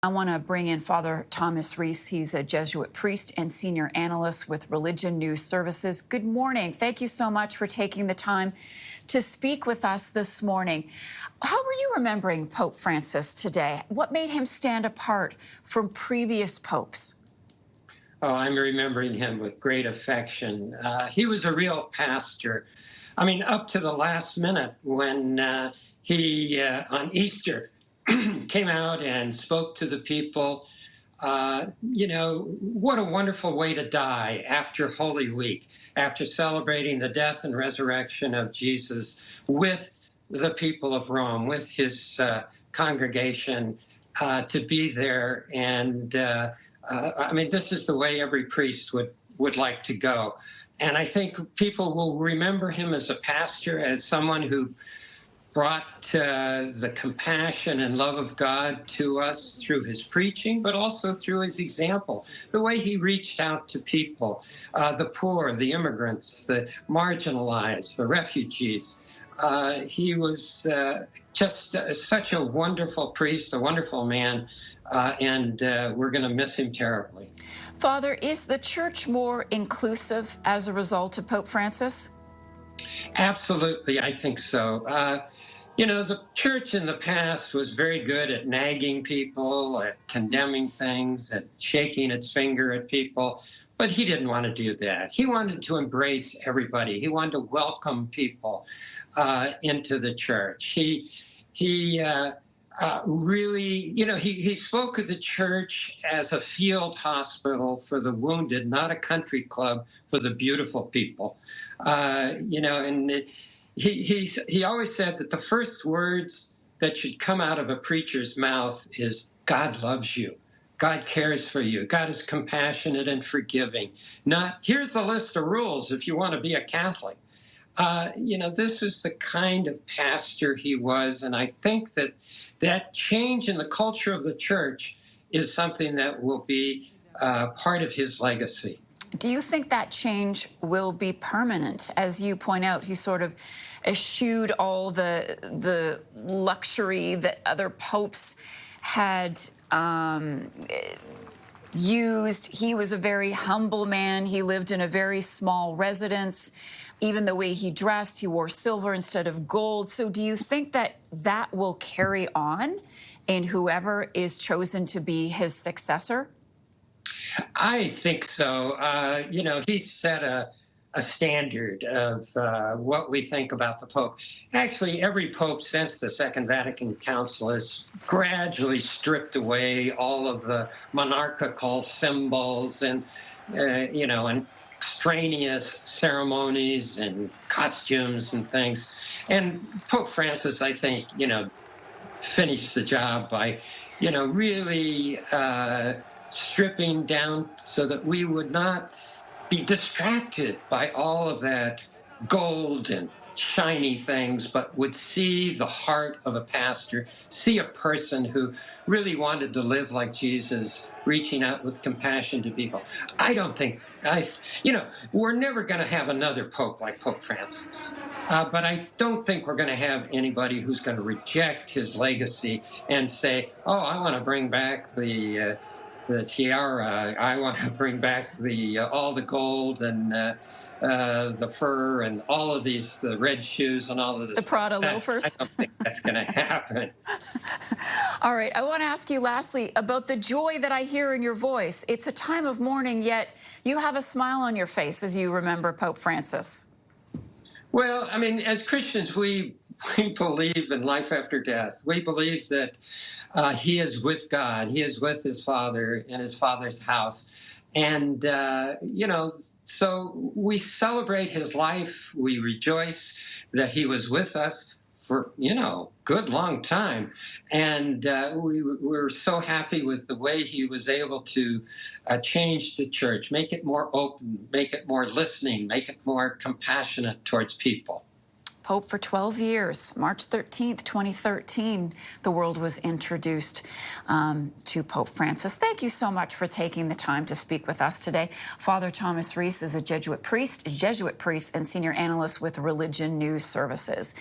I want to bring in Father Thomas Reese. He's a Jesuit priest and senior analyst with Religion News Services. Good morning. Thank you so much for taking the time to speak with us this morning. How were you remembering Pope Francis today? What made him stand apart from previous popes? Oh, I'm remembering him with great affection. He was a real pastor. I mean, up to the last minute when he, on Easter, came out and spoke to the people. What a wonderful way to die after Holy Week, after celebrating the death and resurrection of Jesus with the people of Rome, with his congregation, to be there. And this is the way every priest would like to go. And I think people will remember him as a pastor, as someone who brought the compassion and love of God to us through his preaching, but also through his example, the way he reached out to people, the poor, the immigrants, the marginalized, the refugees. He was just such a wonderful priest, a wonderful man, and we're going to miss him terribly. Father, is the church more inclusive as a result of Pope Francis? Absolutely, I think so. The church in the past was very good at nagging people, at condemning things, at shaking its finger at people, but he didn't want to do that. He wanted to embrace everybody. He wanted to welcome people into the church. He really, he spoke of the church as a field hospital for the wounded, not a country club for the beautiful people. He always said that the first words that should come out of a preacher's mouth is, God loves you. God cares for you. God is compassionate and forgiving. Not, here's the list of rules if you want to be a Catholic. This is the kind of pastor he was. And I think that change in the culture of the church is something that will be part of his legacy. Do you think that change will be permanent? As you point out, he sort of eschewed all the luxury that other popes had used. He was a very humble man. He lived in a very small residence. Even the way he dressed, he wore silver instead of gold. So do you think that will carry on in whoever is chosen to be his successor? I think so. He set a standard of what we think about the Pope. Actually, every Pope since the Second Vatican Council has gradually stripped away all of the monarchical symbols and extraneous ceremonies and costumes and things. And Pope Francis, I think, finished the job by, really stripping down so that we would not be distracted by all of that gold and shiny things, but would see the heart of a pastor, see a person who really wanted to live like Jesus, reaching out with compassion to people. We're never going to have another pope like Pope Francis. But I don't think we're going to have anybody who's going to reject his legacy and say, oh, I want to bring back the tiara. I want to bring back all the gold and the fur and all of these, the red shoes and all of this. The Prada loafers. I don't think that's going to happen. All right. I want to ask you lastly about the joy that I hear in your voice. It's a time of mourning, yet you have a smile on your face as you remember Pope Francis. Well, as Christians, we believe in life after death. We believe that he is with God. He is with his Father in his Father's house. And, so we celebrate his life. We rejoice that he was with us for, good long time. And we're so happy with the way he was able to change the church, make it more open, make it more listening, make it more compassionate towards people. Pope for 12 years. March 13th, 2013, the world was introduced to Pope Francis. Thank you so much for taking the time to speak with us today. Father Thomas Reese is a Jesuit priest and senior analyst with Religion News Services.